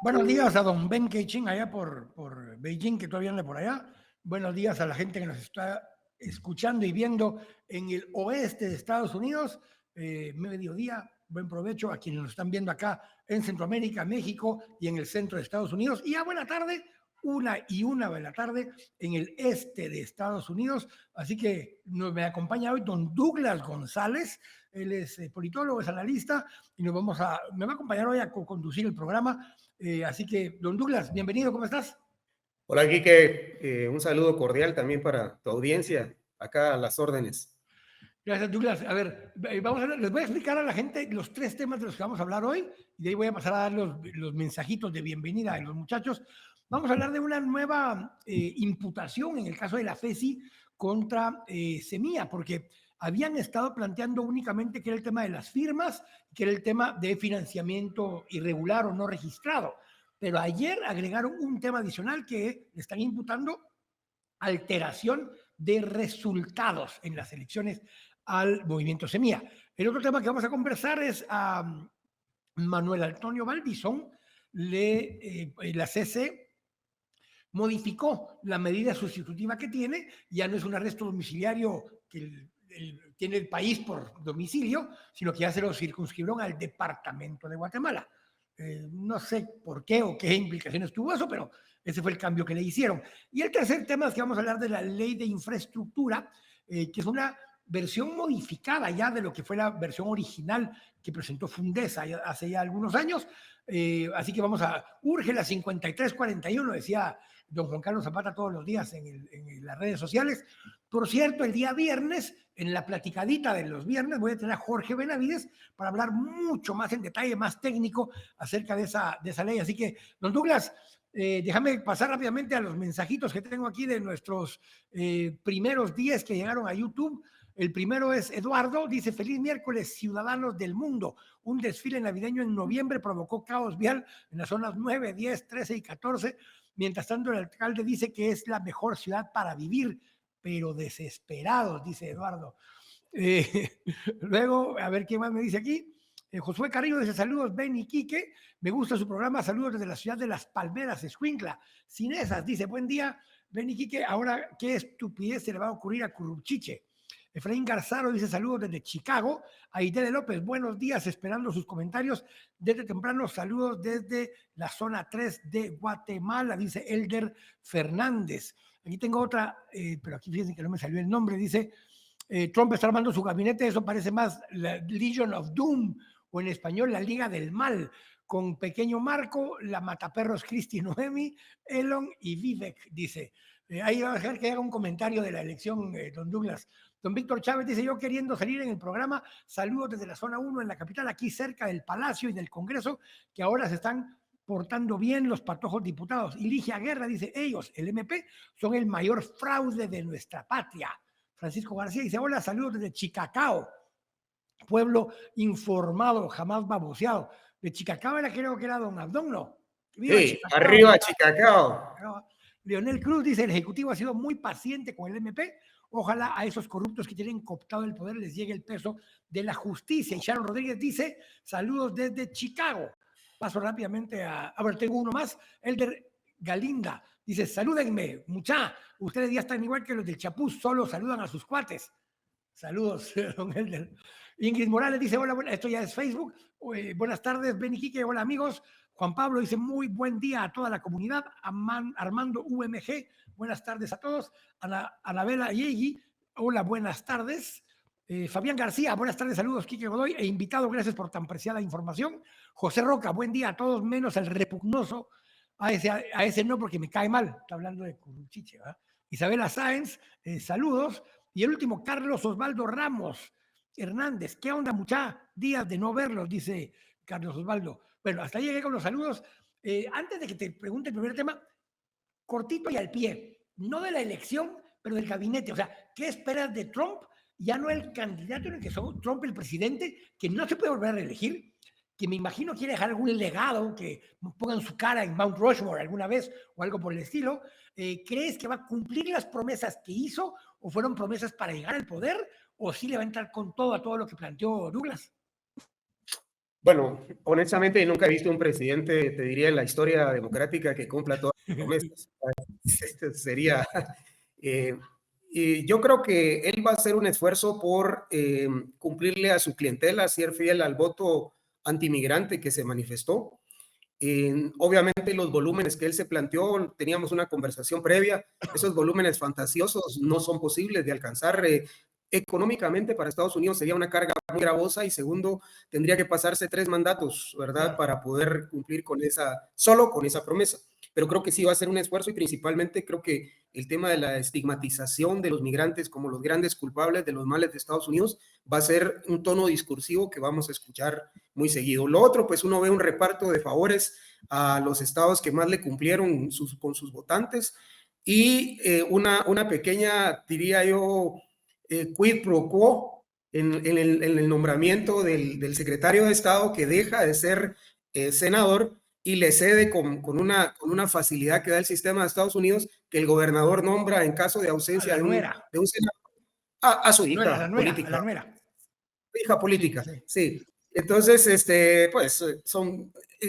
Buenos días a don Ben Keichin allá por Beijing, que todavía anda por allá. Buenos días a la gente que nos está escuchando y viendo en el oeste de Estados Unidos. Mediodía, buen provecho a quienes nos están viendo acá en Centroamérica, México y en el centro de Estados Unidos. Y a buena tarde, 1:01 de la tarde en el este de Estados Unidos. Así que me acompaña hoy don Douglas González. Él es politólogo, es analista y me va a acompañar hoy a conducir el programa. Así que, don Douglas, bienvenido, ¿cómo estás? Hola, Quique. Un saludo cordial también para tu audiencia. Acá a las órdenes. Gracias, Douglas. A ver, les voy a explicar a la gente los 3 temas de los que vamos a hablar hoy y de ahí voy a pasar a dar los mensajitos de bienvenida a los muchachos. Vamos a hablar de una nueva imputación en el caso de la FESI contra Semilla, porque habían estado planteando únicamente que era el tema de las firmas, que era el tema de financiamiento irregular o no registrado. Pero ayer agregaron un tema adicional que le están imputando alteración de resultados en las elecciones al movimiento Semilla. El otro tema que vamos a conversar es a Manuel Antonio Valdizón. La CC modificó la medida sustitutiva que tiene, ya no es un arresto domiciliario que tiene el país por domicilio, sino que ya se lo circunscribieron al departamento de Guatemala. No sé por qué o qué implicaciones tuvo eso, pero ese fue el cambio que le hicieron. Y el tercer tema es que vamos a hablar de la ley de infraestructura, que es una versión modificada ya de lo que fue la versión original que presentó Fundesa hace ya algunos años. Así que urge la 5341, decía don Juan Carlos Zapata todos los días en las redes sociales. Por cierto, el día viernes, en la platicadita de los viernes, voy a tener a Jorge Benavides para hablar mucho más en detalle, más técnico acerca de esa ley. Así que, don Douglas, déjame pasar rápidamente a los mensajitos que tengo aquí de nuestros primeros 10 que llegaron a YouTube. El primero es Eduardo, dice: feliz miércoles, ciudadanos del mundo. Un desfile navideño en noviembre provocó caos vial en las zonas 9, 10, 13 y 14. Mientras tanto, el alcalde dice que es la mejor ciudad para vivir, pero desesperados, dice Eduardo. Luego, a ver qué más me dice aquí. Josué Carrillo dice: saludos, Ben y Quique. Me gusta su programa. Saludos desde la ciudad de Las Palmeras, Escuintla. Sin esas, dice: buen día, Ben y Quique. Ahora, ¿qué estupidez se le va a ocurrir a Curruchiche? Efraín Garzaro dice: saludos desde Chicago. Aidede López: buenos días, esperando sus comentarios desde temprano. Saludos desde la zona 3 de Guatemala, dice Elder Fernández. Aquí tengo otra, pero aquí fíjense que no me salió el nombre. Dice: Trump está armando su gabinete. Eso parece más la Legion of Doom, o en español la Liga del Mal, con pequeño Marco, la mataperros Cristi Noemi, Elon y Vivek, dice. Ahí va a dejar que haga un comentario de la elección, don Douglas. Don Víctor Chávez dice: yo queriendo salir en el programa, saludos desde la zona 1 en la capital, aquí cerca del Palacio y del Congreso, que ahora se están portando bien los patojos diputados. Y Ligia Guerra dice: ellos, el MP, son el mayor fraude de nuestra patria. Francisco García dice: hola, saludos desde Chicacao, pueblo informado, jamás baboseado. De Chicacao creo que era don Abdón, ¿no? Viva Sí, Chicacao. arriba Chicacao. Leonel Cruz dice: el Ejecutivo ha sido muy paciente con el MP. Ojalá a esos corruptos que tienen cooptado el poder les llegue el peso de la justicia. Y Sharon Rodríguez dice: saludos desde Chicago. Paso rápidamente a ver, tengo uno más. Elder Galinda dice: salúdenme, mucha. Ustedes ya están igual que los del Chapuz, solo saludan a sus cuates. Saludos, don Elder. Ingrid Morales dice: hola, esto ya es Facebook. Buenas tardes, Ben y Quique, hola amigos. Juan Pablo dice: muy buen día a toda la comunidad. Armando UMG, buenas tardes a todos. Anabela Yegi, hola, buenas tardes. Fabián García, buenas tardes, saludos, Quique Godoy, e invitado, gracias por tan preciada información. José Roca, buen día a todos, menos el repugnoso. A ese no, porque me cae mal. Está hablando de Curruchiche, ¿verdad? Isabela Sáenz, saludos. Y el último, Carlos Osvaldo Ramos Hernández. ¿Qué onda, mucha? Días de no verlos, dice Carlos Osvaldo. Bueno, hasta ahí llegué con los saludos. Antes de que te pregunte el primer tema, cortito y al pie, no de la elección, pero del gabinete. O sea, ¿qué esperas de Trump? Ya no el candidato en el que son Trump, el presidente, que no se puede volver a reelegir, que me imagino quiere dejar algún legado, que pongan su cara en Mount Rushmore alguna vez o algo por el estilo. ¿Crees que va a cumplir las promesas que hizo o fueron promesas para llegar al poder, o sí le va a entrar con todo a todo lo que planteó Douglas? Bueno, honestamente nunca he visto un presidente, te diría, en la historia democrática que cumpla todas las promesas. Este sería... eh, y yo creo que él va a hacer un esfuerzo por cumplirle a su clientela, ser fiel al voto antimigrante que se manifestó. Obviamente los volúmenes que él se planteó, teníamos una conversación previa, esos volúmenes fantasiosos no son posibles de alcanzar. Económicamente para Estados Unidos sería una carga muy gravosa y segundo, tendría que pasarse 3 mandatos, ¿verdad? Claro. Para poder cumplir con solo con esa promesa. Pero creo que sí va a ser un esfuerzo y principalmente creo que el tema de la estigmatización de los migrantes como los grandes culpables de los males de Estados Unidos va a ser un tono discursivo que vamos a escuchar muy seguido. Lo otro, pues uno ve un reparto de favores a los estados que más le cumplieron con sus votantes y una pequeña, diría yo, quid pro quo en el nombramiento del secretario de Estado que deja de ser senador y le cede con una facilidad que da el sistema de Estados Unidos que el gobernador nombra en caso de A ausencia la de nuera. un senador a su No, a la hija nuera, a la política. nuera. Hija Sí, política, sí. sí. Entonces, pues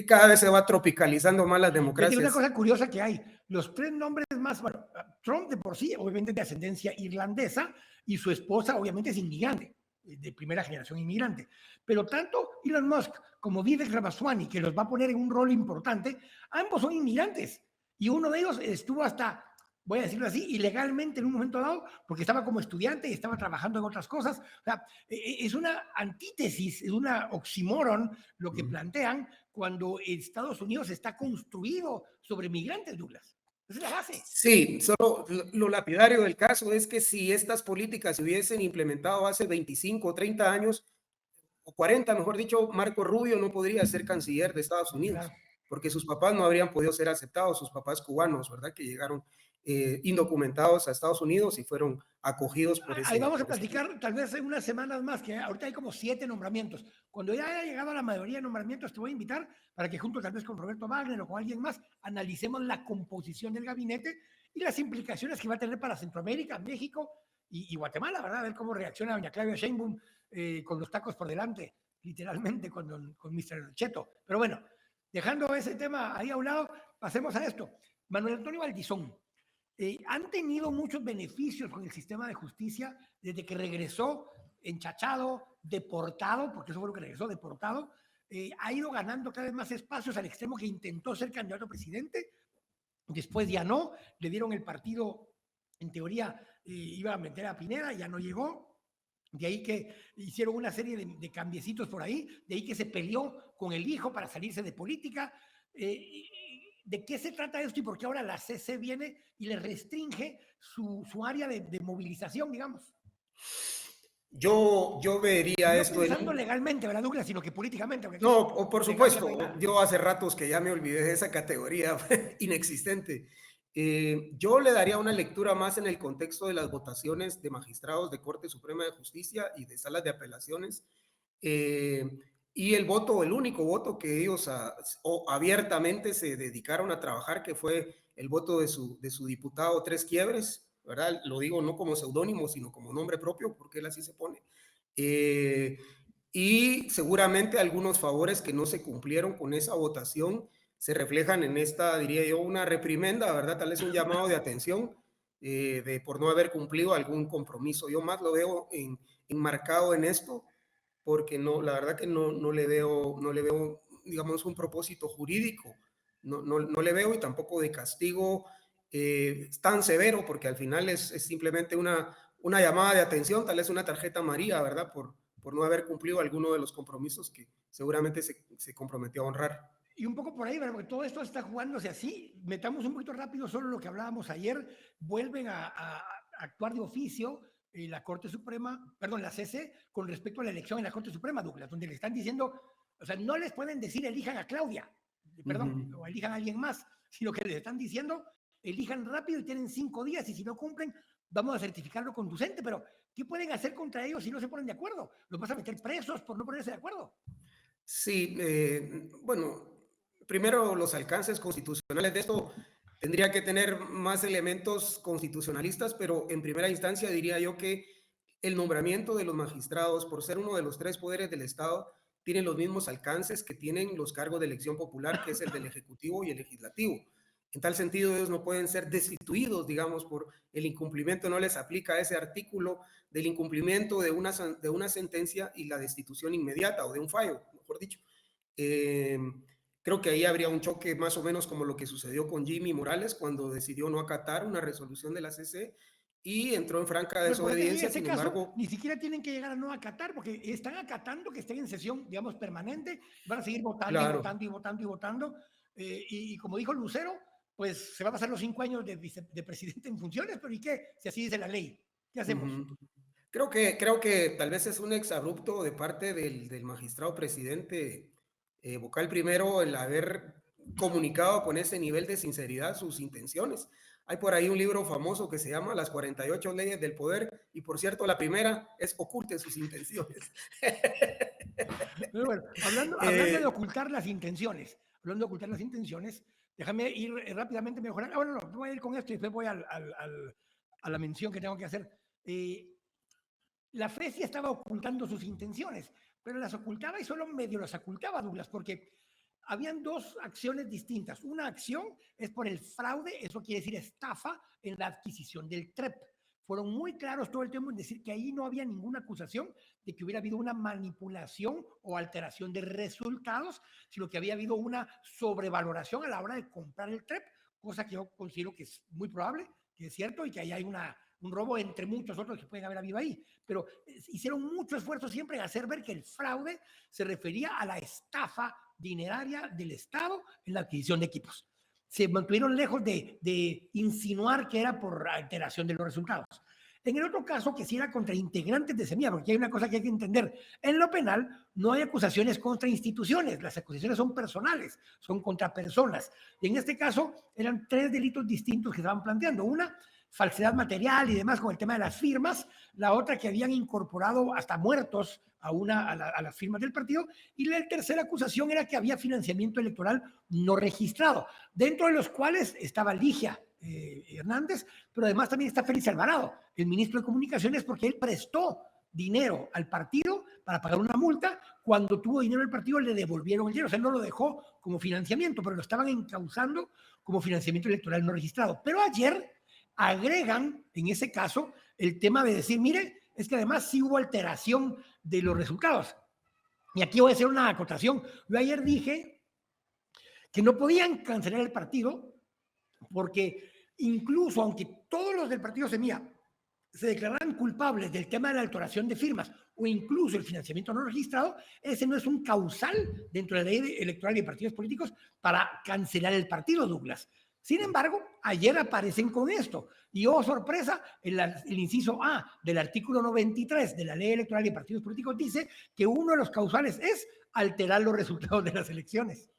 cada vez se va tropicalizando más las Fíjate, una democracias. cosa curiosa que hay, los 3 nombres más, bueno, Trump de por sí, obviamente de ascendencia irlandesa, y su esposa obviamente es inmigrante, de primera generación inmigrante. Pero tanto Elon Musk como Vivek Ramaswamy, que los va a poner en un rol importante, ambos son inmigrantes. Y uno de ellos estuvo hasta, voy a decirlo así, ilegalmente en un momento dado, porque estaba como estudiante y estaba trabajando en otras cosas. O sea, es una antítesis, es una oxímoron lo que plantean cuando Estados Unidos está construido sobre migrantes, Douglas. Esa es la base. Sí, solo lo lapidario del caso es que si estas políticas se hubiesen implementado hace 25 o 30 años, o 40, mejor dicho, Marco Rubio no podría ser canciller de Estados Unidos, Claro. porque sus papás no habrían podido ser aceptados, sus papás cubanos, ¿verdad? Que llegaron indocumentados a Estados Unidos y fueron acogidos por Ahí vamos a por ese platicar tal vez en unas semanas más, que ahorita hay como 7 nombramientos. Cuando ya haya llegado a la mayoría de nombramientos, te voy a invitar para que junto tal vez con Roberto Wagner o con alguien más analicemos la composición del gabinete y las implicaciones que va a tener para Centroamérica, México y Guatemala, ¿verdad? A ver cómo reacciona doña Claudia Sheinbaum con los tacos por delante, literalmente con Mr. Cheto. Pero bueno, dejando ese tema ahí a un lado, pasemos a esto. Manuel Antonio Valdizón. Han tenido muchos beneficios con el sistema de justicia desde que regresó enchachado, deportado, porque eso fue lo que regresó, deportado, ha ido ganando cada vez más espacios al extremo que intentó ser candidato a presidente, después ya no, le dieron el partido, en teoría iba a meter a Pineda, ya no llegó, de ahí que hicieron una serie de cambiecitos por ahí, de ahí que se peleó con el hijo para salirse de política. ¿De qué se trata esto y por qué ahora la CC viene y le restringe su área de movilización, digamos? Yo vería No esto pensando legalmente, ¿verdad, Douglas? Sino que políticamente, porque aquí No, por legal ya no hay supuesto, nada. yo hace ratos que ya me olvidé de esa categoría inexistente. Yo le daría una lectura más en el contexto de las votaciones de magistrados de Corte Suprema de Justicia y de salas de apelaciones. Y el voto, el único voto que ellos abiertamente se dedicaron a trabajar, que fue el voto de su diputado Tres Quiebres, ¿verdad? Lo digo no como seudónimo, sino como nombre propio, porque él así se pone. Y seguramente algunos favores que no se cumplieron con esa votación se reflejan en esta, diría yo, una reprimenda, ¿verdad? Tal vez un llamado de atención por no haber cumplido algún compromiso. Yo más lo veo enmarcado en esto, porque no, la verdad que no le veo, digamos, un propósito jurídico, no le veo y tampoco de castigo tan severo, porque al final es simplemente una llamada de atención, tal vez una tarjeta amarilla, ¿verdad? Por no haber cumplido alguno de los compromisos que seguramente se comprometió a honrar. Y un poco por ahí, ¿verdad? Porque todo esto está jugándose así. Metamos un poquito rápido solo lo que hablábamos ayer. Vuelven a actuar de oficio la Corte Suprema, perdón, la CC, con respecto a la elección en la Corte Suprema, Douglas, donde le están diciendo, o sea, no les pueden decir elijan a Claudia, perdón, o elijan a alguien más, sino que les están diciendo elijan rápido y tienen 5 días y si no cumplen, vamos a certificarlo conducente, pero ¿qué pueden hacer contra ellos si no se ponen de acuerdo? ¿Los vas a meter presos por no ponerse de acuerdo? Sí, bueno, primero los alcances constitucionales de esto tendría que tener más elementos constitucionalistas, pero en primera instancia diría yo que el nombramiento de los magistrados, por ser uno de los 3 poderes del Estado, tienen los mismos alcances que tienen los cargos de elección popular, que es el del Ejecutivo y el Legislativo. En tal sentido, ellos no pueden ser destituidos, digamos, por el incumplimiento, no les aplica ese artículo del incumplimiento de una sentencia y la destitución inmediata, o de un fallo, mejor dicho. Creo que ahí habría un choque más o menos como lo que sucedió con Jimmy Morales cuando decidió no acatar una resolución de la CC y entró en franca desobediencia. Sin embargo, ni siquiera tienen que llegar a no acatar, porque están acatando que estén en sesión, digamos, permanente, van a seguir votando, claro, y votando y votando y votando. Y como dijo Lucero, pues se va a pasar los 5 años de presidente en funciones, pero ¿y qué? Si así dice la ley, ¿qué hacemos? Creo que tal vez es un exabrupto de parte del magistrado presidente vocal primero el haber comunicado con ese nivel de sinceridad sus intenciones. Hay por ahí un libro famoso que se llama Las 48 leyes del poder, y por cierto, la primera es oculte sus intenciones. Pero bueno, hablando de ocultar las intenciones, déjame ir rápidamente mejorando. Bueno, no, voy a ir con esto y después voy a la mención que tengo que hacer. La FESI estaba ocultando sus intenciones, pero las ocultaba y solo medio las ocultaba, Douglas, porque habían 2 acciones distintas. Una acción es por el fraude, eso quiere decir estafa en la adquisición del TREP. Fueron muy claros todo el tiempo en decir que ahí no había ninguna acusación de que hubiera habido una manipulación o alteración de resultados, sino que había habido una sobrevaloración a la hora de comprar el TREP, cosa que yo considero que es muy probable, que es cierto, y que ahí hay un robo entre muchos otros que pueden haber habido ahí. Pero hicieron mucho esfuerzo siempre en hacer ver que el fraude se refería a la estafa dineraria del Estado en la adquisición de equipos. Se mantuvieron lejos de insinuar que era por alteración de los resultados. En el otro caso, que sí era contra integrantes de Semilla, porque hay una cosa que hay que entender. En lo penal no hay acusaciones contra instituciones, las acusaciones son personales, son contra personas. Y en este caso eran 3 delitos distintos que estaban planteando. Una, falsedad material y demás con el tema de las firmas, la otra que habían incorporado hasta muertos a las firmas del partido, y la tercera acusación era que había financiamiento electoral no registrado, dentro de los cuales estaba Ligia Hernández, pero además también está Félix Alvarado, el ministro de Comunicaciones, porque él prestó dinero al partido para pagar una multa. Cuando tuvo dinero el partido le devolvieron el dinero, o sea, no lo dejó como financiamiento, pero lo estaban encauzando como financiamiento electoral no registrado. Pero ayer agregan en ese caso el tema de decir, mire, es que además sí hubo alteración de los resultados. Y aquí voy a hacer una acotación. Yo ayer dije que no podían cancelar el partido porque incluso aunque todos los del partido Semilla se declararan culpables del tema de la alteración de firmas o incluso el financiamiento no registrado, ese no es un causal dentro de la ley electoral y de partidos políticos para cancelar el partido, Douglas. Sin embargo, ayer aparecen con esto. Y oh, sorpresa, el inciso A del artículo 93 de la ley electoral y de partidos políticos dice que uno de los causales es alterar los resultados de las elecciones.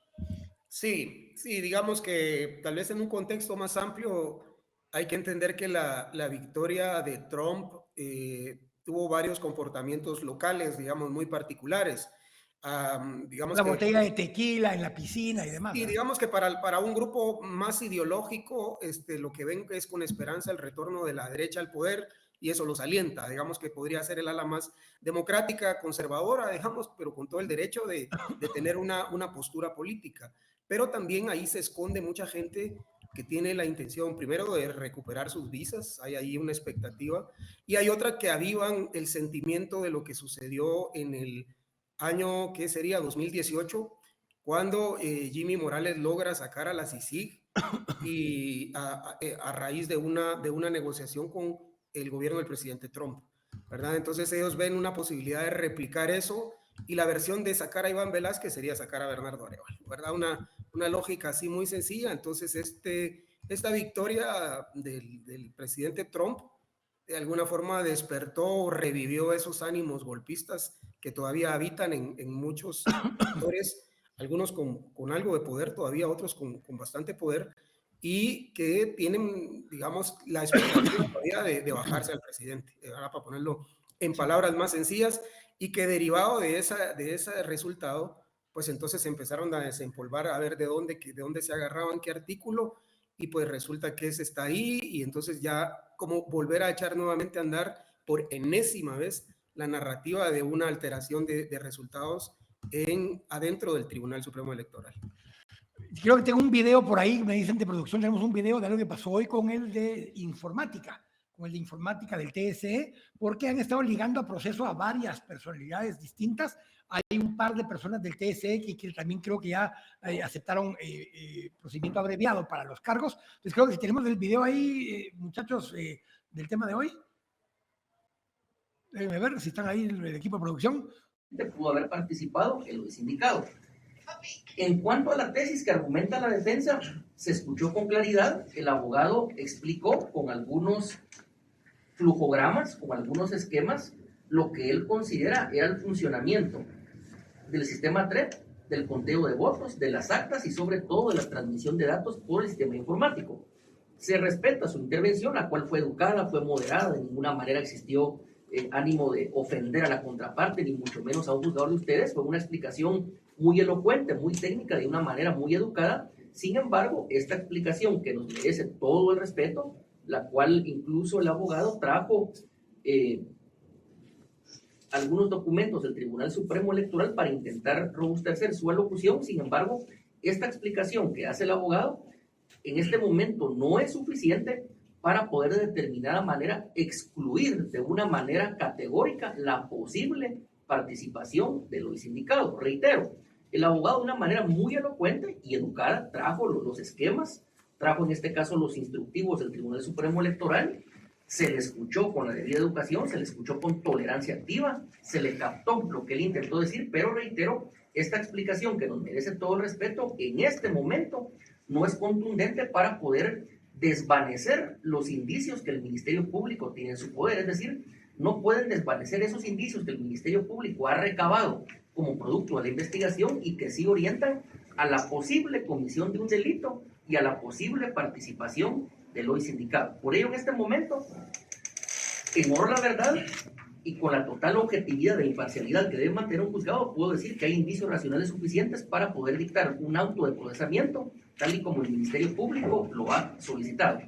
Sí, digamos que tal vez en un contexto más amplio hay que entender que la victoria de Trump tuvo varios comportamientos locales, digamos, muy particulares. Digamos la botella de tequila en la piscina y demás. Y digamos que para un grupo más ideológico, lo que ven es con esperanza el retorno de la derecha al poder, y eso los alienta. Digamos que podría ser el ala más democrática, conservadora, digamos, pero con todo el derecho de tener una postura política. Pero también ahí se esconde mucha gente que tiene la intención, primero, de recuperar sus visas, hay ahí una expectativa, y hay otra que avivan el sentimiento de lo que sucedió en el año, ¿qué sería? 2018, cuando Jimmy Morales logra sacar a la CICIG y a raíz de una negociación con el gobierno del presidente Trump, ¿verdad? Entonces ellos ven una posibilidad de replicar eso, y la versión de sacar a Iván Velázquez sería sacar a Bernardo Arevalo, ¿verdad? Una lógica así muy sencilla. Entonces esta victoria del presidente Trump de alguna forma despertó o revivió esos ánimos golpistas que todavía habitan en muchos sectores, algunos con algo de poder, todavía otros con bastante poder, y que tienen, digamos, la expectativa todavía de bajarse al presidente, para ponerlo en palabras más sencillas, y que derivado de ese resultado, pues entonces empezaron a desempolvar a ver de dónde se agarraban, qué artículo, y pues resulta que ese está ahí, y entonces ya como volver a echar nuevamente a andar por enésima vez la narrativa de una alteración de resultados adentro del Tribunal Supremo Electoral. Creo que tengo un video por ahí, me dicen de producción, tenemos un video de algo que pasó hoy con el de informática del TSE, porque han estado ligando a proceso a varias personalidades distintas. Hay un par de personas del TSE que también creo que ya aceptaron procedimiento abreviado para los cargos. Entonces creo que si tenemos el video ahí, muchachos, del tema de hoy. Déjenme ver si están ahí el equipo de producción. Pudo haber participado en lo sindicado. En cuanto a la tesis que argumenta la defensa, se escuchó con claridad. El abogado explicó con algunos flujogramas, con algunos esquemas, lo que él considera era el funcionamiento del sistema TREP, del conteo de votos, de las actas y sobre todo de la transmisión de datos por el sistema informático. Se respeta su intervención, la cual fue educada, fue moderada, de ninguna manera existió ánimo de ofender a la contraparte, ni mucho menos a un juzgador de ustedes. Fue una explicación muy elocuente, muy técnica, de una manera muy educada. Sin embargo, esta explicación que nos merece todo el respeto, la cual incluso el abogado trajo algunos documentos del Tribunal Supremo Electoral para intentar robustecer su alocución. Sin embargo, esta explicación que hace el abogado en este momento no es suficiente para poder de determinada manera excluir de una manera categórica la posible participación de los sindicados. Reitero, el abogado de una manera muy elocuente y educada trajo los esquemas, trajo en este caso los instructivos del Tribunal Supremo Electoral, se le escuchó con la debida educación, se le escuchó con tolerancia activa, se le captó lo que él intentó decir, pero reitero, esta explicación que nos merece todo el respeto, en este momento no es contundente para poder desvanecer los indicios que el Ministerio Público tiene en su poder. Es decir, no pueden desvanecer esos indicios que el Ministerio Público ha recabado como producto de la investigación y que sí orientan a la posible comisión de un delito y a la posible participación del hoy sindicado. Por ello, en este momento, en honor a la verdad y con la total objetividad e imparcialidad que debe mantener un juzgado, puedo decir que hay indicios racionales suficientes para poder dictar un auto de procesamiento, tal y como el Ministerio Público lo ha solicitado.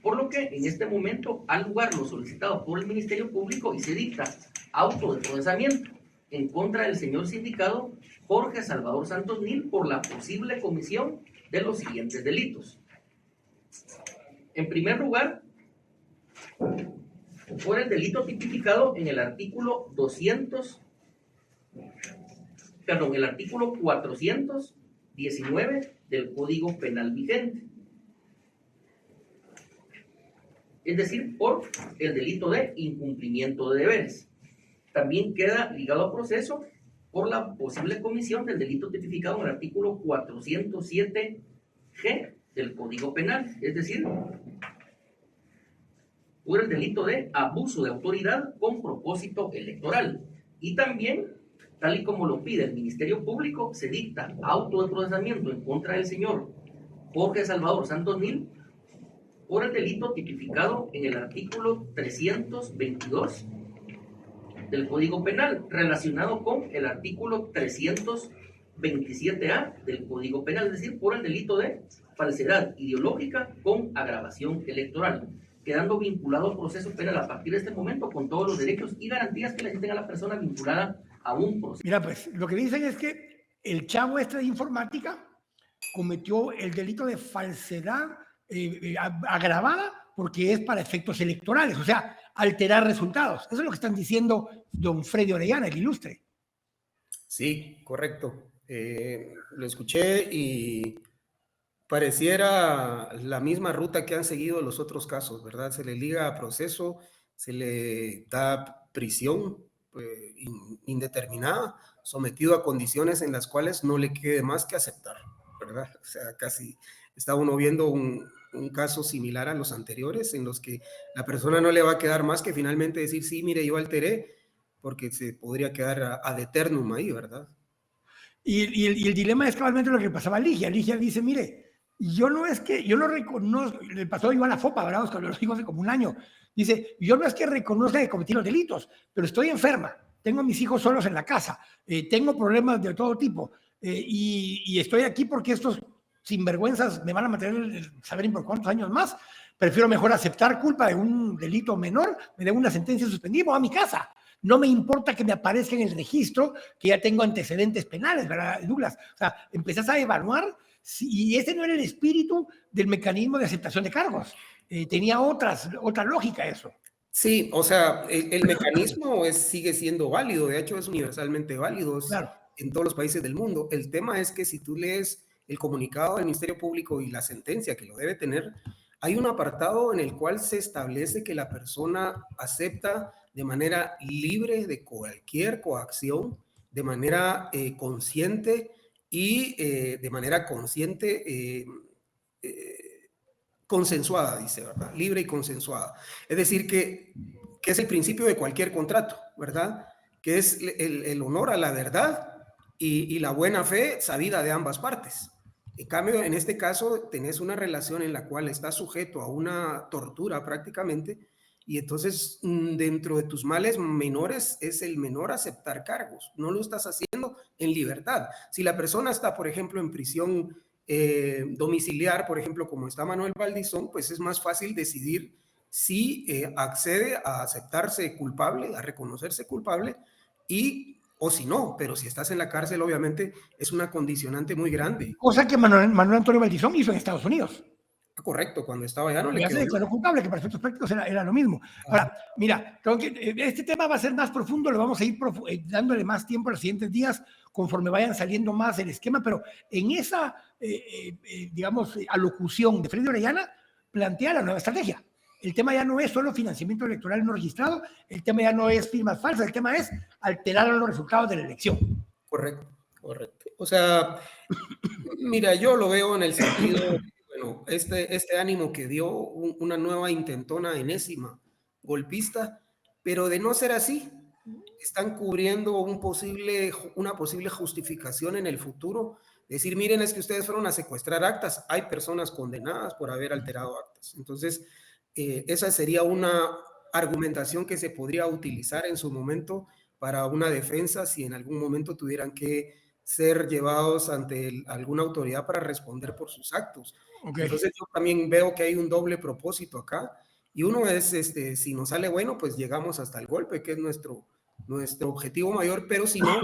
Por lo que, en este momento, al lugar lo solicitado por el Ministerio Público y se dicta auto de procesamiento en contra del señor sindicado Jorge Salvador Santos Nil por la posible comisión de los siguientes delitos. En primer lugar, por el delito tipificado en el artículo 419 del Código Penal vigente. Es decir, por el delito de incumplimiento de deberes. También queda ligado a proceso por la posible comisión del delito tipificado en el artículo 407G del Código Penal, es decir, por el delito de abuso de autoridad con propósito electoral. Y también, tal y como lo pide el Ministerio Público, se dicta auto de procesamiento en contra del señor Jorge Salvador Santos Nil por el delito tipificado en el artículo 322 del Código Penal, relacionado con el artículo 327A del Código Penal, es decir, por el delito de falsedad ideológica con agravación electoral, quedando vinculado al proceso penal a partir de este momento con todos los derechos y garantías que le existen a la persona vinculada a un proceso. Mira, pues lo que dicen es que el chavo este de informática cometió el delito de falsedad agravada porque es para efectos electorales, o sea, alterar resultados. Eso es lo que están diciendo don Freddy Orellana, el ilustre. Sí, correcto. Lo escuché y pareciera la misma ruta que han seguido los otros casos, ¿verdad? Se le liga a proceso, se le da prisión indeterminada, sometido a condiciones en las cuales no le quede más que aceptar, ¿verdad? O sea, casi está uno viendo un caso similar a los anteriores, en los que la persona no le va a quedar más que finalmente decir, sí, mire, yo alteré, porque se podría quedar ad eternum ahí, ¿verdad? Y el dilema es cabalmente lo que pasaba a Ligia. Ligia dice, mire, yo no reconozco, le pasó yo a la FOPA, ¿verdad? Oscar, lo digo hace como un año. Dice, yo no es que reconozca que cometí los delitos, pero estoy enferma, tengo a mis hijos solos en la casa, tengo problemas de todo tipo, y estoy aquí porque estos sinvergüenzas me van a mantener, saber por cuántos años más. Prefiero mejor aceptar culpa de un delito menor, me den una sentencia suspendida, voy a mi casa. No me importa que me aparezca en el registro que ya tengo antecedentes penales, ¿verdad, Douglas? O sea, empezás a evaluar y ese no era el espíritu del mecanismo de aceptación de cargos. Tenía otra lógica eso. Sí, o sea, el mecanismo sigue siendo válido, de hecho es universalmente válido Claro. en todos los países del mundo. El tema es que si tú lees el comunicado del Ministerio Público y la sentencia que lo debe tener, hay un apartado en el cual se establece que la persona acepta de manera libre de cualquier coacción, de manera consciente y de manera consciente consensuada, dice, ¿verdad? Libre y consensuada. Es decir, que es el principio de cualquier contrato, ¿verdad? Que es el honor a la verdad y la buena fe sabida de ambas partes. En cambio, en este caso, tenés una relación en la cual estás sujeto a una tortura prácticamente, y entonces dentro de tus males menores es el menor aceptar cargos. No lo estás haciendo en libertad. Si la persona está, por ejemplo, en prisión domiciliar, por ejemplo, como está Manuel Valdizón, pues es más fácil decidir si accede a aceptarse culpable, a reconocerse culpable, o si no, pero si estás en la cárcel, obviamente es una condicionante muy grande. Cosa que Manuel Antonio Valdizón hizo en Estados Unidos. Correcto, cuando estaba allá no le Ya quedó. se declaró culpable, que para efectos prácticos era lo mismo. Ahora, mira, este tema va a ser más profundo, lo vamos a ir dándole más tiempo en los siguientes días conforme vayan saliendo más el esquema, pero en esa, digamos, alocución de Freddy Orellana plantea la nueva estrategia. El tema ya no es solo financiamiento electoral no registrado, el tema ya no es firmas falsas, el tema es alterar los resultados de la elección. Correcto, correcto. O sea, mira, yo lo veo en el sentido, bueno, este ánimo que dio una nueva intentona enésima golpista, pero de no ser así, están cubriendo una posible justificación en el futuro. Decir, miren, es que ustedes fueron a secuestrar actas, hay personas condenadas por haber alterado actas. Entonces, esa sería una argumentación que se podría utilizar en su momento para una defensa si en algún momento tuvieran que ser llevados ante alguna autoridad para responder por sus actos. Okay. Entonces yo también veo que hay un doble propósito acá, y uno es, si nos sale bueno, pues llegamos hasta el golpe, que es nuestro objetivo mayor, pero si no,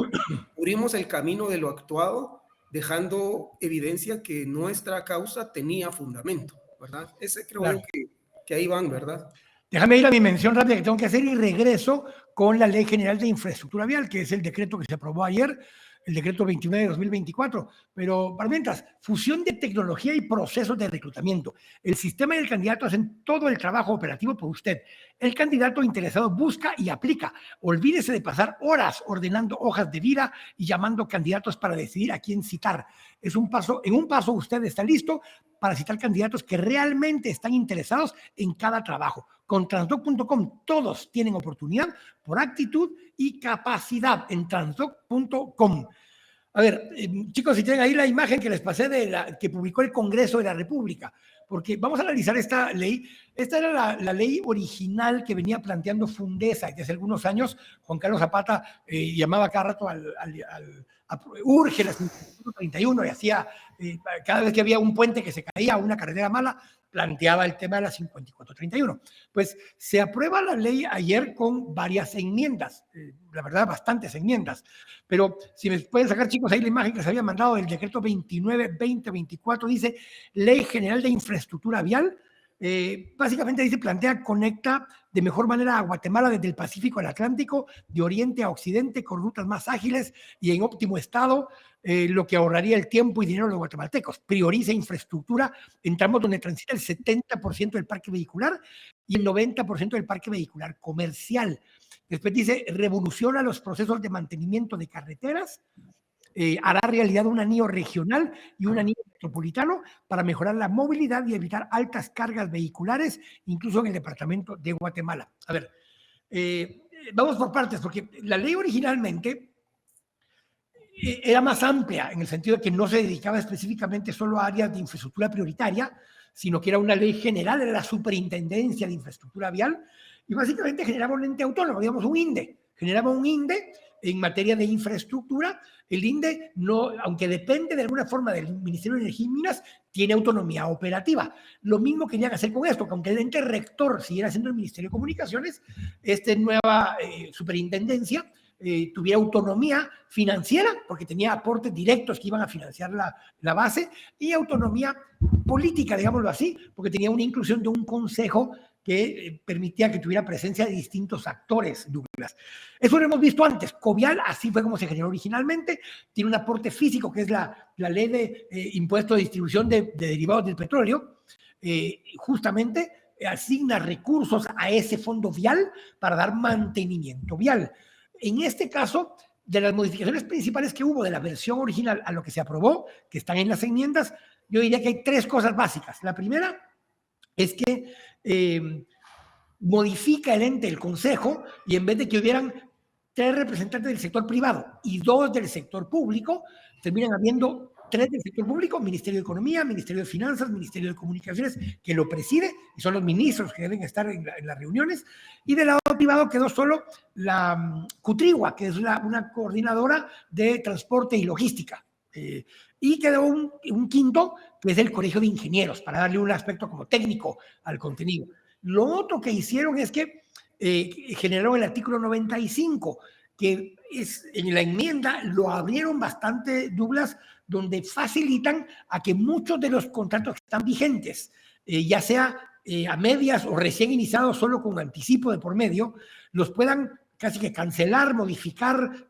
cubrimos el camino de lo actuado, dejando evidencia que nuestra causa tenía fundamento, ¿verdad? Ese creo yo que ahí van, ¿verdad? Déjame ir a mi mención rápida que tengo que hacer y regreso con la Ley General de Infraestructura Vial, que es el decreto que se aprobó ayer, el decreto 29 de 2024. Pero para mientras, fusión de tecnología y procesos de reclutamiento. El sistema y el candidato hacen todo el trabajo operativo por usted. El candidato interesado busca y aplica. Olvídese de pasar horas ordenando hojas de vida y llamando candidatos para decidir a quién citar. En un paso usted está listo para citar candidatos que realmente están interesados en cada trabajo. Con transdoc.com todos tienen oportunidad por actitud y capacidad en transdoc.com. A ver, chicos, si tienen ahí la imagen que les pasé que publicó el Congreso de la República, porque vamos a analizar esta ley. Esta era la ley original que venía planteando Fundesa desde hace algunos años. Juan Carlos Zapata llamaba cada rato urge la 5431 y hacía, cada vez que había un puente que se caía, una carretera mala, planteaba el tema de la 5431. Pues se aprueba la ley ayer con varias enmiendas, la verdad, bastantes enmiendas. Pero si me pueden sacar, chicos, ahí la imagen que se había mandado del decreto 29-2024, dice Ley General de Infraestructura Vial. Básicamente dice, conecta de mejor manera a Guatemala desde el Pacífico al Atlántico, de oriente a occidente, con rutas más ágiles y en óptimo estado, lo que ahorraría el tiempo y dinero de los guatemaltecos. Prioriza infraestructura en tramos donde transita el 70% del parque vehicular y el 90% del parque vehicular comercial. Después dice, revoluciona los procesos de mantenimiento de carreteras, hará realidad un anillo regional y un anillo metropolitano para mejorar la movilidad y evitar altas cargas vehiculares, incluso en el departamento de Guatemala. A ver, vamos por partes, porque la ley originalmente era más amplia, en el sentido de que no se dedicaba específicamente solo a áreas de infraestructura prioritaria, sino que era una ley general, era la Superintendencia de Infraestructura Vial, y básicamente generaba un ente autónomo, digamos un INDE, generaba un INDE en materia de infraestructura, el INDE, no, aunque depende de alguna forma del Ministerio de Energía y Minas, tiene autonomía operativa. Lo mismo querían hacer con esto, que aunque el ente rector siguiera siendo el Ministerio de Comunicaciones, esta nueva superintendencia tuviera autonomía financiera, porque tenía aportes directos que iban a financiar la base, y autonomía política, digámoslo así, porque tenía una inclusión de un consejo que permitía que tuviera presencia de distintos actores, Douglas. Eso lo hemos visto antes. Covial, así fue como se generó originalmente, tiene un aporte físico, que es la ley de impuesto de distribución de derivados del petróleo, justamente asigna recursos a ese fondo vial para dar mantenimiento vial. En este caso, de las modificaciones principales que hubo de la versión original a lo que se aprobó, que están en las enmiendas, yo diría que hay 3 cosas básicas. La primera es que modifica el ente, el consejo, y en vez de que hubieran 3 representantes del sector privado y 2 del sector público, terminan habiendo 3 del sector público: Ministerio de Economía, Ministerio de Finanzas, Ministerio de Comunicaciones, que lo preside, y son los ministros que deben estar en las reuniones, y del lado privado quedó solo la Cutrigua, que es una coordinadora de transporte y logística. Y quedó un quinto, que es el Colegio de Ingenieros, para darle un aspecto como técnico al contenido. Lo otro que hicieron es que generaron el artículo 95, que es, en la enmienda lo abrieron bastante, Douglas, donde facilitan a que muchos de los contratos que están vigentes, ya sea a medias o recién iniciados solo con anticipo de por medio, los puedan casi que cancelar, modificar,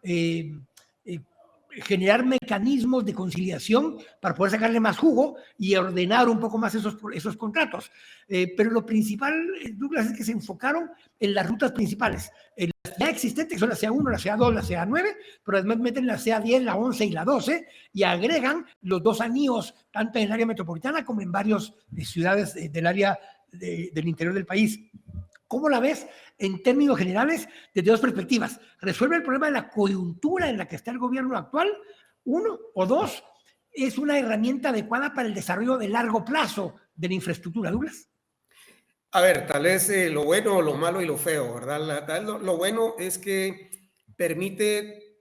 generar mecanismos de conciliación para poder sacarle más jugo y ordenar un poco más esos contratos. Pero lo principal, Douglas, es que se enfocaron en las rutas principales, en las ya existentes, que son la CA1, la CA2, la CA9, pero además meten la CA10, la 11 y la 12 y agregan los 2 anillos, tanto en el área metropolitana como en varias ciudades del área del interior del país. ¿Cómo la ves en términos generales desde 2 perspectivas? ¿Resuelve el problema de la coyuntura en la que está el gobierno actual? 1, o 2, ¿es una herramienta adecuada para el desarrollo de largo plazo de la infraestructura, Douglas? A ver, tal vez lo bueno, lo malo y lo feo, ¿verdad? Lo bueno es que permite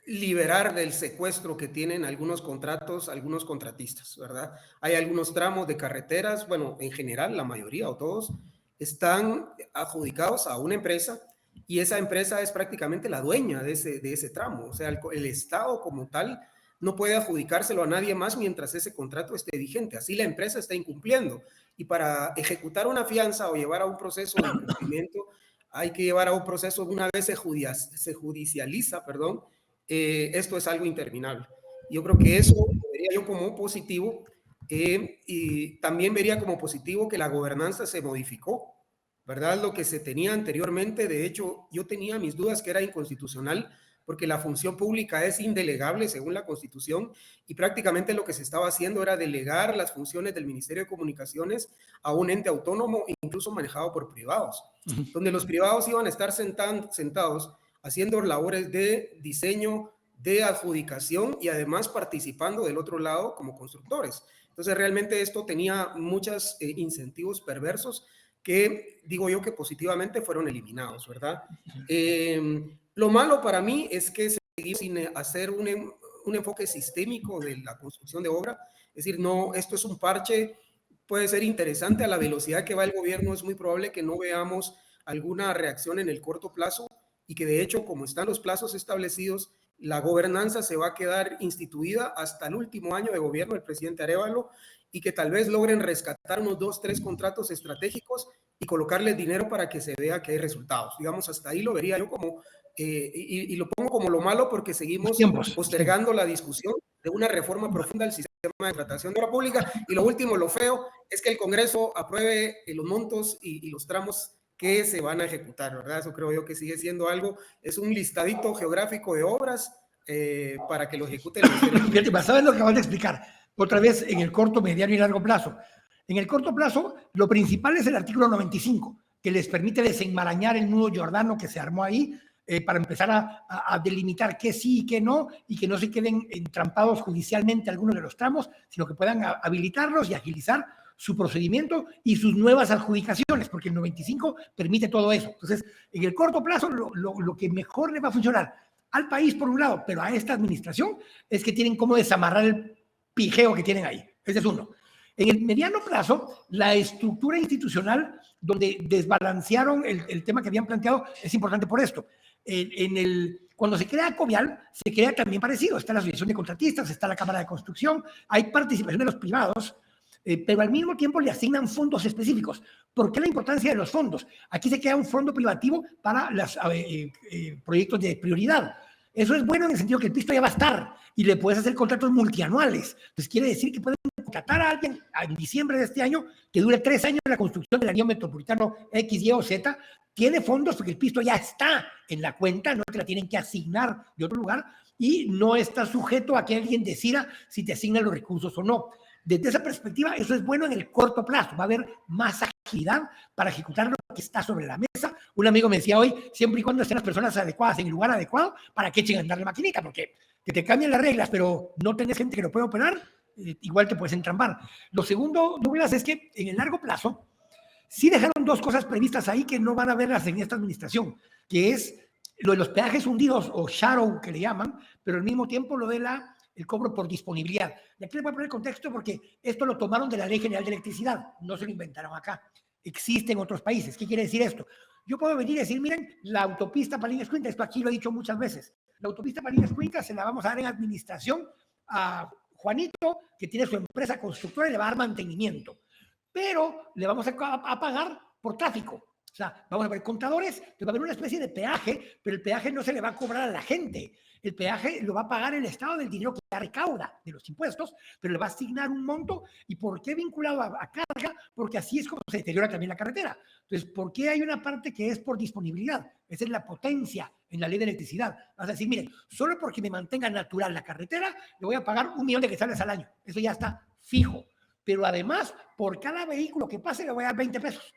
liberar del secuestro que tienen algunos contratos, algunos contratistas, ¿verdad? Hay algunos tramos de carreteras, bueno, en general, la mayoría o todos, están adjudicados a una empresa y esa empresa es prácticamente la dueña de ese tramo. O sea, el Estado como tal no puede adjudicárselo a nadie más mientras ese contrato esté vigente. Así la empresa está incumpliendo. Y para ejecutar una fianza o llevar a un proceso de incumplimiento, hay que llevar a un proceso, una vez se judicializa, perdón, esto es algo interminable. Yo creo que eso vería yo como positivo. Y también vería como positivo que la gobernanza se modificó, ¿verdad? Lo que se tenía anteriormente, de hecho, yo tenía mis dudas que era inconstitucional, porque la función pública es indelegable según la Constitución, y prácticamente lo que se estaba haciendo era delegar las funciones del Ministerio de Comunicaciones a un ente autónomo, incluso manejado por privados, donde los privados iban a estar sentados haciendo labores de diseño, de adjudicación y además participando del otro lado como constructores. Entonces, realmente esto tenía muchos incentivos perversos que digo yo que positivamente fueron eliminados, ¿verdad? Lo malo para mí es que se siguió sin hacer un enfoque sistémico de la construcción de obra. Es decir, no, esto es un parche, puede ser interesante a la velocidad que va el gobierno, es muy probable que no veamos alguna reacción en el corto plazo y que de hecho, como están los plazos establecidos, la gobernanza se va a quedar instituida hasta el último año de gobierno del presidente Arévalo y que tal vez logren rescatar unos 2, 3 contratos estratégicos y colocarles dinero para que se vea que hay resultados. Digamos, hasta ahí lo vería yo como, y lo pongo como lo malo porque seguimos postergando la discusión de una reforma profunda del sistema de contratación de obra pública. Y lo último, lo feo, es que el Congreso apruebe los montos y los tramos que se van a ejecutar, ¿verdad? Eso creo yo que sigue siendo algo, es un listadito geográfico de obras para que lo ejecute el Ministerio. ¿Sabes lo que acabas de explicar? Otra vez, en el corto, mediano y largo plazo. En el corto plazo, lo principal es el artículo 95, que les permite desenmarañar el nudo Giordano que se armó ahí para empezar a delimitar qué sí y qué no, y que no se queden entrampados judicialmente algunos de los tramos, sino que puedan habilitarlos y agilizar su procedimiento y sus nuevas adjudicaciones, porque el 95 permite todo eso. Entonces, en el corto plazo, lo que mejor le va a funcionar al país por un lado, pero a esta administración es que tienen cómo desamarrar el pijeo que tienen ahí. Ese es uno. En el mediano plazo, la estructura institucional donde desbalancearon el tema que habían planteado es importante por esto. Cuando se crea Covial, se crea también parecido. Está la Asociación de Contratistas, está la Cámara de Construcción, hay participación de los privados, pero al mismo tiempo le asignan fondos específicos. ¿Por qué la importancia de los fondos? Aquí se crea un fondo privativo para los proyectos de prioridad. Eso es bueno en el sentido que el pisto ya va a estar y le puedes hacer contratos multianuales. Entonces quiere decir que pueden contratar a alguien en diciembre de este año que dure 3 años la construcción del anillo metropolitano X, Y o Z. Tiene fondos porque el pisto ya está en la cuenta, no te la tienen que asignar de otro lugar y no está sujeto a que alguien decida si te asigna los recursos o no. Desde esa perspectiva, eso es bueno en el corto plazo. Va a haber más agilidad para ejecutar lo que está sobre la mesa. Un amigo me decía hoy, siempre y cuando estén las personas adecuadas en el lugar adecuado, para que echen a andar la maquinita, porque que te cambien las reglas, pero no tenés gente que lo puede operar, igual te puedes entrambar. Lo segundo, Douglas, es que en el largo plazo, sí dejaron 2 cosas previstas ahí que no van a verlas en esta administración, que es lo de los peajes hundidos, o shadow, que le llaman, pero al mismo tiempo lo de el cobro por disponibilidad. Y aquí les voy a poner contexto porque esto lo tomaron de la Ley General de Electricidad, no se lo inventaron acá. Existe en otros países. ¿Qué quiere decir esto? Yo puedo venir y decir, miren, la autopista Palines-Cuinca, esto aquí lo he dicho muchas veces, la autopista Palines-Cuinca se la vamos a dar en administración a Juanito, que tiene su empresa constructora y le va a dar mantenimiento, pero le vamos a pagar por tráfico. O sea, vamos a ver contadores, va a haber una especie de peaje, pero el peaje no se le va a cobrar a la gente. El peaje lo va a pagar el Estado del dinero que ya recauda de los impuestos, pero le va a asignar un monto. ¿Y por qué vinculado a carga? Porque así es como se deteriora también la carretera. Entonces, ¿por qué hay una parte que es por disponibilidad? Esa es la potencia en la ley de electricidad. Vas a decir, miren, solo porque me mantenga natural la carretera, le voy a pagar 1 millón de quetzales al año. Eso ya está fijo. Pero además, por cada vehículo que pase, le voy a dar 20 pesos.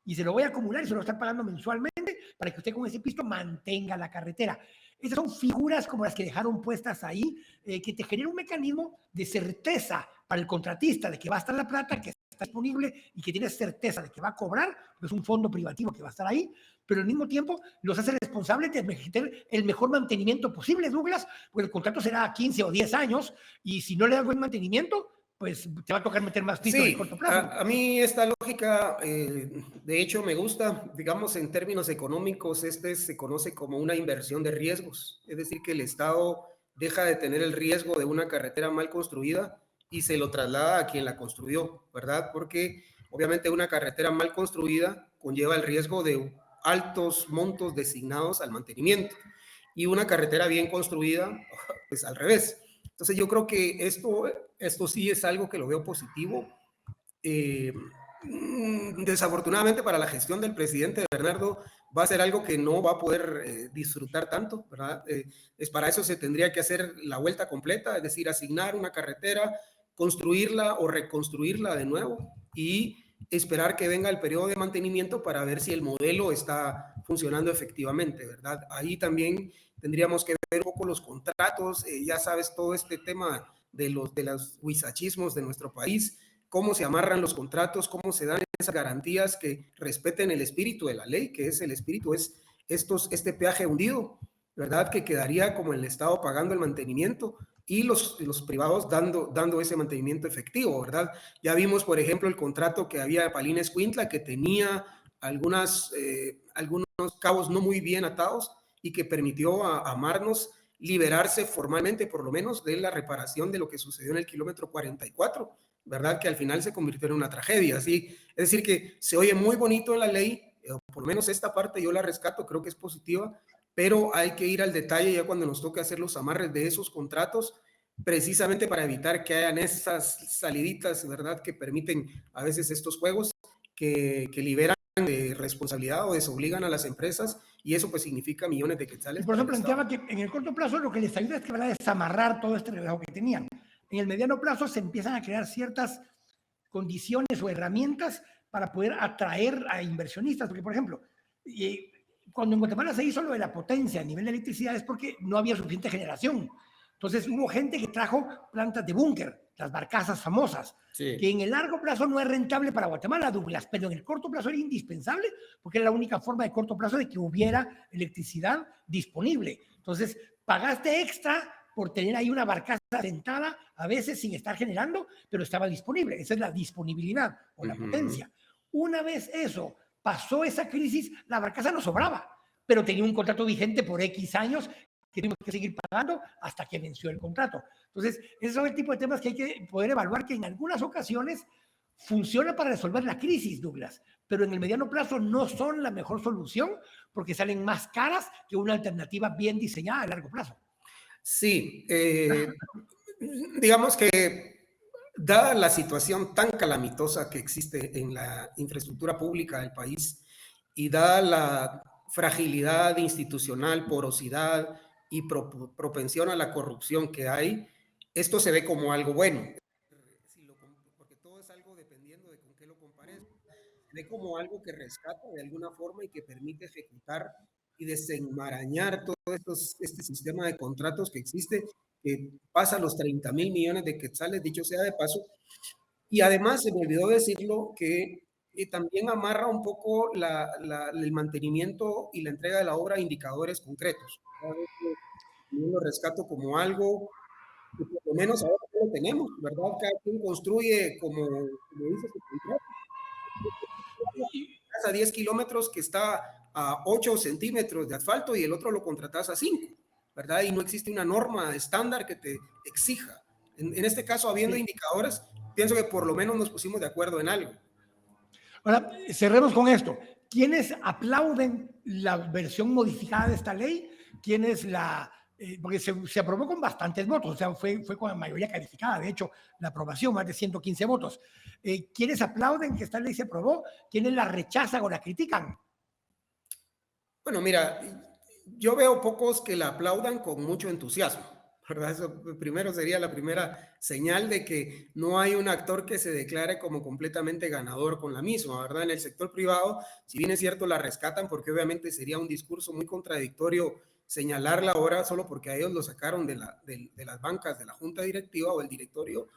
Y se lo voy a acumular y se lo están pagando mensualmente para que usted con ese pisto mantenga la carretera. Esas son figuras como las que dejaron puestas ahí, que te generan un mecanismo de certeza para el contratista de que va a estar la plata, que está disponible y que tiene certeza de que va a cobrar, porque es un fondo privativo que va a estar ahí, pero al mismo tiempo los hace responsables de tener el mejor mantenimiento posible, Douglas, porque el contrato será 15 o 10 años y si no le das buen mantenimiento, pues te va a tocar meter más piso en el corto plazo. A mí esta lógica, de hecho, me gusta. Digamos, en términos económicos, se conoce como una inversión de riesgos. Es decir, que el Estado deja de tener el riesgo de una carretera mal construida y se lo traslada a quien la construyó, ¿verdad? Porque obviamente una carretera mal construida conlleva el riesgo de altos montos designados al mantenimiento y una carretera bien construida, pues al revés. Entonces yo creo que esto sí es algo que lo veo positivo. Desafortunadamente para la gestión del presidente Bernardo va a ser algo que no va a poder disfrutar tanto, ¿verdad? Para eso se tendría que hacer la vuelta completa, es decir, asignar una carretera, construirla o reconstruirla de nuevo y esperar que venga el periodo de mantenimiento para ver si el modelo está funcionando efectivamente, ¿verdad? Ahí también tendríamos que ver un poco los contratos, ya sabes, todo este tema de los huizachismos de nuestro país, cómo se amarran los contratos, cómo se dan esas garantías que respeten el espíritu de la ley, que es el espíritu, es este peaje hundido, ¿verdad? Que quedaría como el Estado pagando el mantenimiento y los privados dando ese mantenimiento efectivo, ¿verdad? Ya vimos, por ejemplo, el contrato que había de Palines-Cuintla, que tenía algunos cabos no muy bien atados y que permitió a Marnos liberarse formalmente, por lo menos, de la reparación de lo que sucedió en el kilómetro 44, ¿verdad? Que al final se convirtió en una tragedia, ¿sí? Es decir, que se oye muy bonito en la ley, por lo menos esta parte yo la rescato, creo que es positiva, pero hay que ir al detalle ya cuando nos toque hacer los amarres de esos contratos, precisamente para evitar que hayan esas saliditas, ¿verdad? Que permiten a veces estos juegos que liberan de responsabilidad o desobligan a las empresas y eso pues significa millones de quetzales. Y por eso planteaba que en el corto plazo lo que les ayuda es que van a desamarrar todo este relajo que tenían. En el mediano plazo se empiezan a crear ciertas condiciones o herramientas para poder atraer a inversionistas, porque por ejemplo, cuando en Guatemala se hizo lo de la potencia a nivel de electricidad es porque no había suficiente generación. Entonces hubo gente que trajo plantas de búnker, las barcazas famosas, Sí. que en el largo plazo no es rentable para Guatemala, Douglas, pero en el corto plazo era indispensable porque era la única forma de corto plazo de que hubiera electricidad disponible. Entonces, pagaste extra por tener ahí una barcaza sentada, a veces sin estar generando, pero estaba disponible. Esa es la disponibilidad o la potencia. Una vez eso pasó esa crisis, la barcaza no sobraba, pero tenía un contrato vigente por X años que tuvimos que seguir pagando hasta que venció el contrato. Entonces, esos son el tipo de temas que hay que poder evaluar, que en algunas ocasiones funciona para resolver la crisis, Douglas, pero en el mediano plazo no son la mejor solución porque salen más caras que una alternativa bien diseñada a largo plazo. Sí, digamos que dada la situación tan calamitosa que existe en la infraestructura pública del país y dada la fragilidad institucional, porosidad y propensión a la corrupción que hay, esto se ve como algo bueno. Porque todo es algo dependiendo de con qué lo compares. Se ve como algo que rescata de alguna forma y que permite ejecutar y desenmarañar todo este sistema de contratos que existe, que pasa los 30,000 millones de quetzales, dicho sea de paso. Y además, se me olvidó decirlo, que también amarra un poco el mantenimiento y la entrega de la obra a indicadores concretos. Yo lo rescato como algo que por lo menos ahora no lo tenemos, ¿verdad? Cada quien construye como dice su contrato. A 10 kilómetros que está a 8 centímetros de asfalto y el otro lo contratas a 5, ¿verdad? Y no existe una norma estándar que te exija. En este caso, habiendo indicadores, pienso que por lo menos nos pusimos de acuerdo en algo. Ahora, cerremos con esto. ¿Quiénes aplauden la versión modificada de esta ley? ¿Quiénes la...? Porque se aprobó con bastantes votos, o sea, fue con la mayoría calificada, de hecho, la aprobación, más de 115 votos. ¿Quiénes aplauden que esta ley se aprobó? ¿Quiénes la rechazan o la critican? Bueno, mira, yo veo pocos que la aplaudan con mucho entusiasmo, ¿verdad? Eso primero sería la primera señal de que no hay un actor que se declare como completamente ganador con la misma, ¿verdad? En el sector privado, si bien es cierto, la rescatan porque obviamente sería un discurso muy contradictorio señalarla ahora solo porque a ellos lo sacaron de las bancas de la junta directiva o el directorio,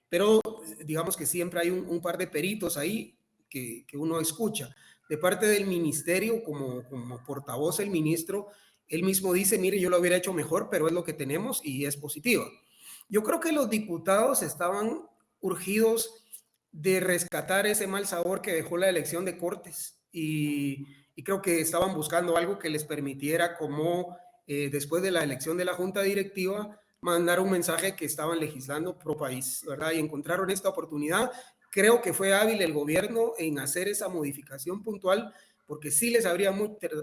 pero digamos que siempre hay un par de peritos ahí que uno escucha. De parte del ministerio, como portavoz el ministro, él mismo dice, mire, yo lo hubiera hecho mejor, pero es lo que tenemos y es positivo. Yo creo que los diputados estaban urgidos de rescatar ese mal sabor que dejó la elección de Cortes y creo que estaban buscando algo que les permitiera, como después de la elección de la junta directiva, mandar un mensaje que estaban legislando pro país, ¿verdad? Y encontraron esta oportunidad. Creo que fue hábil el gobierno en hacer esa modificación puntual, porque sí les habría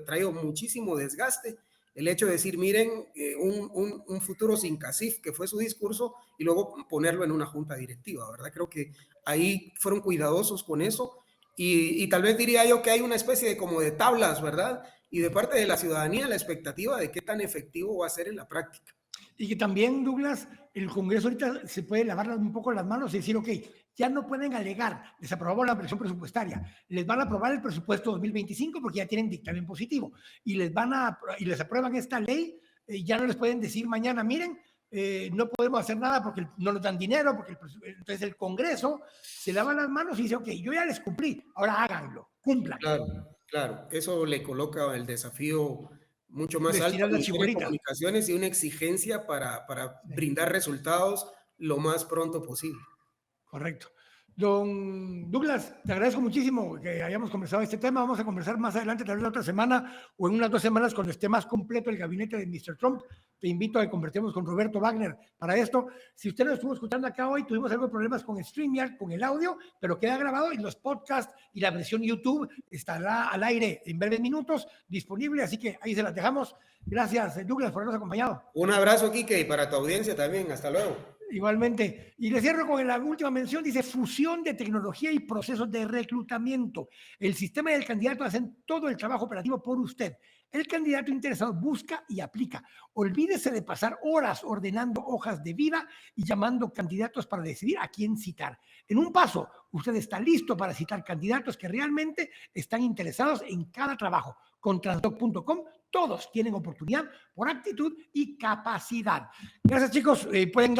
traído muchísimo desgaste el hecho de decir, miren, un futuro sin CACIF, que fue su discurso, y luego ponerlo en una junta directiva, ¿verdad? Creo que ahí fueron cuidadosos con eso, y tal vez diría yo que hay una especie de como de tablas, ¿verdad? Y de parte de la ciudadanía la expectativa de qué tan efectivo va a ser en la práctica. Y que también, Douglas, el Congreso ahorita se puede lavar un poco las manos y decir, ok, ya no pueden alegar, les aprobamos la presión presupuestaria, les van a aprobar el presupuesto 2025 porque ya tienen dictamen positivo y les aprueban esta ley, ya no les pueden decir mañana, miren, no podemos hacer nada porque no nos dan dinero, porque entonces el Congreso se lava las manos y dice, ok, yo ya les cumplí, ahora háganlo, cumplan. Claro, claro, eso le coloca el desafío mucho más alto al Ministerio de Comunicaciones y una exigencia para brindar resultados lo más pronto posible. Correcto. Don Douglas, te agradezco muchísimo que hayamos conversado este tema. Vamos a conversar más adelante, tal vez la otra semana o en unas 2 semanas, cuando esté más completo el gabinete de Mr. Trump. Te invito a que convertamos con Roberto Wagner para esto. Si usted nos estuvo escuchando acá hoy, tuvimos algo de problemas con StreamYard, con el audio, pero queda grabado y los podcasts y la versión YouTube estará al aire en breves minutos disponible, así que ahí se las dejamos. Gracias, Douglas, por habernos acompañado. Un abrazo, Quique, y para tu audiencia también. Hasta luego. Igualmente. Y le cierro con la última mención, dice fusión de tecnología y procesos de reclutamiento. El sistema y el candidato hacen todo el trabajo operativo por usted. El candidato interesado busca y aplica. Olvídese de pasar horas ordenando hojas de vida y llamando candidatos para decidir a quién citar. En un paso, usted está listo para citar candidatos que realmente están interesados en cada trabajo. Con Transdoc.com Todos tienen oportunidad por aptitud y capacidad. Gracias, chicos. Pueden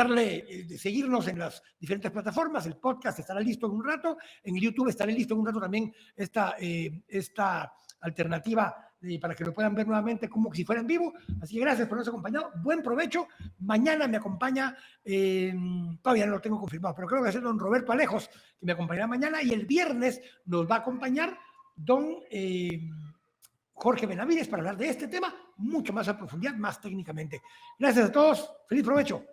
seguirnos en las diferentes plataformas. El podcast estará listo en un rato. En YouTube estará listo en un rato también esta alternativa para que lo puedan ver nuevamente como si fuera en vivo. Así que gracias por habernos acompañado. Buen provecho. Mañana me acompaña, todavía no lo tengo confirmado, pero creo que va a ser don Roberto Alejos, que me acompañará mañana. Y el viernes nos va a acompañar don Jorge Benavides para hablar de este tema mucho más a profundidad, más técnicamente. Gracias a todos. Feliz provecho.